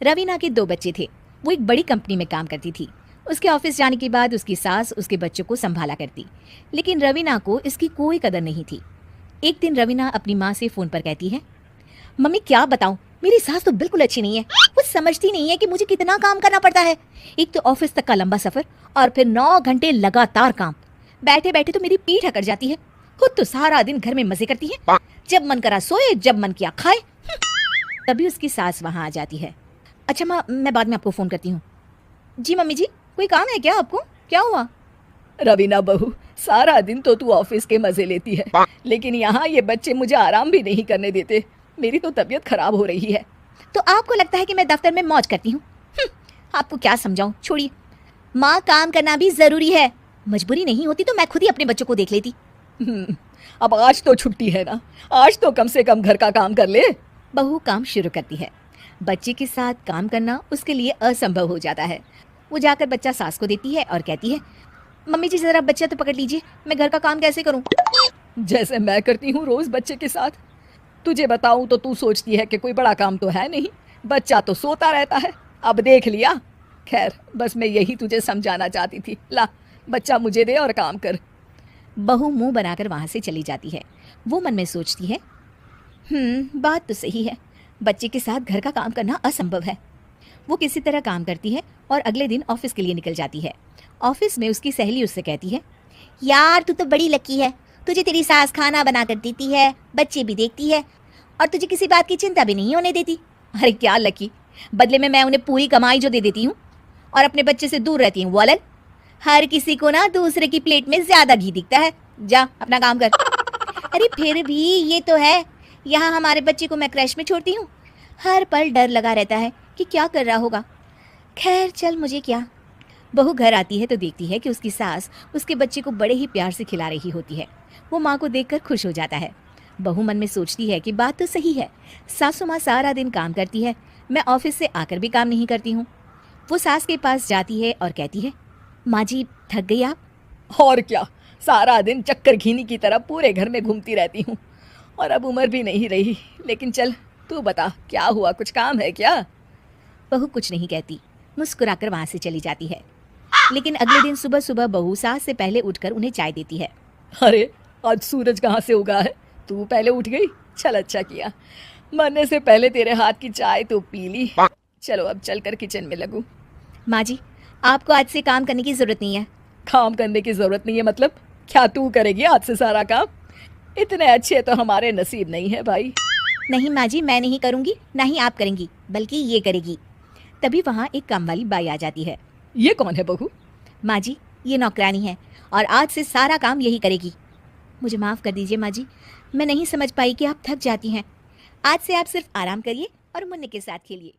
रवीना के 2 बच्चे थे। वो एक बड़ी कंपनी में काम करती थी। उसके ऑफिस जाने के बाद उसकी सास उसके बच्चों को संभाला करती, लेकिन रवीना को इसकी कोई कदर नहीं थी। एक दिन रवीना अपनी माँ से फोन पर कहती है, मम्मी क्या बताऊं, मेरी सास तो बिल्कुल अच्छी नहीं है। वो समझती नहीं है कि मुझे कितना काम करना पड़ता है। एक तो ऑफिस तक का लंबा सफर और फिर 9 घंटे लगातार काम। बैठे बैठे तो मेरी पीठ अकड़ जाती है। खुद तो सारा दिन घर में मजे करती है, जब मन करा सोए, जब मन किया खाए। तभी उसकी सास वहां आ जाती है। अच्छा माँ, मैं बाद में आपको फोन करती हूँ। जी मम्मी जी, कोई काम है क्या आपको? क्या हुआ? रवीना बहू, सारा दिन तो तू ऑफिस के मजे लेती है, लेकिन यहाँ ये बच्चे मुझे आराम भी नहीं करने देते। मेरी तो तबीयत खराब हो रही है। तो आपको लगता है कि मैं दफ्तर में मौज करती हूँ? आपको क्या समझाऊं, छोड़िए। माँ, काम करना भी जरूरी है। मजबूरी नहीं होती तो मैं खुद ही अपने बच्चों को देख लेती। अब आज तो छुट्टी है ना, आज तो कम से कम घर का काम कर ले। बहू काम शुरू करती है। बच्चे के साथ काम करना उसके लिए असंभव हो जाता है। वो जाकर बच्चा सास को देती है और कहती है, मम्मी जी जरा बच्चा तो पकड़ लीजिए, मैं घर का काम कैसे करूं? जैसे मैं करती हूँ रोज बच्चे के साथ। तुझे बताऊं तो तू सोचती है कि कोई बड़ा काम तो है नहीं, बच्चा तो सोता रहता है। अब देख लिया। खैर, बस मैं यही तुझे समझाना चाहती थी। ला, बच्चा मुझे दे और काम कर। बहू मुंह बनाकर वहां से चली जाती है। वो मन में सोचती है, बात तो सही है, बच्चे के साथ घर का काम करना असंभव है। वो किसी तरह काम करती है और अगले दिन ऑफिस के लिए निकल जाती है। ऑफिस में उसकी सहेली उससे कहती है, यार तू तो बड़ी लकी है, तुझे तेरी सास खाना बना कर देती है, बच्चे भी देखती है और तुझे किसी बात की चिंता भी नहीं होने देती। अरे क्या लकी, बदले में मैं उन्हें पूरी कमाई जो दे देती हूँ और अपने बच्चे से दूर रहती हूँ। वो अलग, हर किसी को ना दूसरे की प्लेट में ज्यादा घी दिखता है। जा अपना काम कर। अरे फिर भी ये तो है, यहाँ हमारे बच्चे को मैं क्रैश में छोड़ती हूँ, हर पल डर लगा रहता है कि क्या कर रहा होगा। खैर चल, मुझे क्या। बहू घर आती है तो देखती है कि उसकी सास उसके बच्चे को बड़े ही प्यार से खिला रही होती है। वो माँ को देखकर खुश हो जाता है। बहू मन में सोचती है कि बात तो सही है, सासू माँ सारा दिन काम करती है, मैं ऑफिस से आकर भी काम नहीं करती हूँ। वो सास के पास जाती है और कहती है, माँ जी थक गई आप? और क्या, सारा दिन चक्कर घीनी की तरह पूरे घर में घूमती रहती हूँ और अब उम्र भी नहीं रही। लेकिन चल तू बता, क्या हुआ, कुछ काम है क्या? बहू कुछ नहीं कहती, मुस्कुराकर वहां से चली जाती है। लेकिन अगले दिन सुबह सुबह बहू सास से पहले उठकर उन्हें चाय देती है। अरे आज सूरज कहाँ से उगा है, तू पहले उठ गई। चल अच्छा किया, मरने से पहले तेरे हाथ की चाय तो पी ली। चलो अब चलकर किचन में लगूं। माँ जी, आपको आज से काम करने की जरूरत नहीं है। काम करने की जरूरत नहीं है मतलब? क्या तू करेगी आज से सारा काम? इतने अच्छे तो हमारे नसीब नहीं है भाई। नहीं माँ जी, मैं नहीं करूँगी, ना ही आप करेंगी, बल्कि ये करेगी। तभी वहाँ एक काम वाली बाई आ जाती है। ये कौन है बहू? माँ जी, ये नौकरानी है और आज से सारा काम यही करेगी। मुझे माफ़ कर दीजिए माँ जी, मैं नहीं समझ पाई कि आप थक जाती हैं। आज से आप सिर्फ आराम करिए और मुन्ने के साथ खेलिए।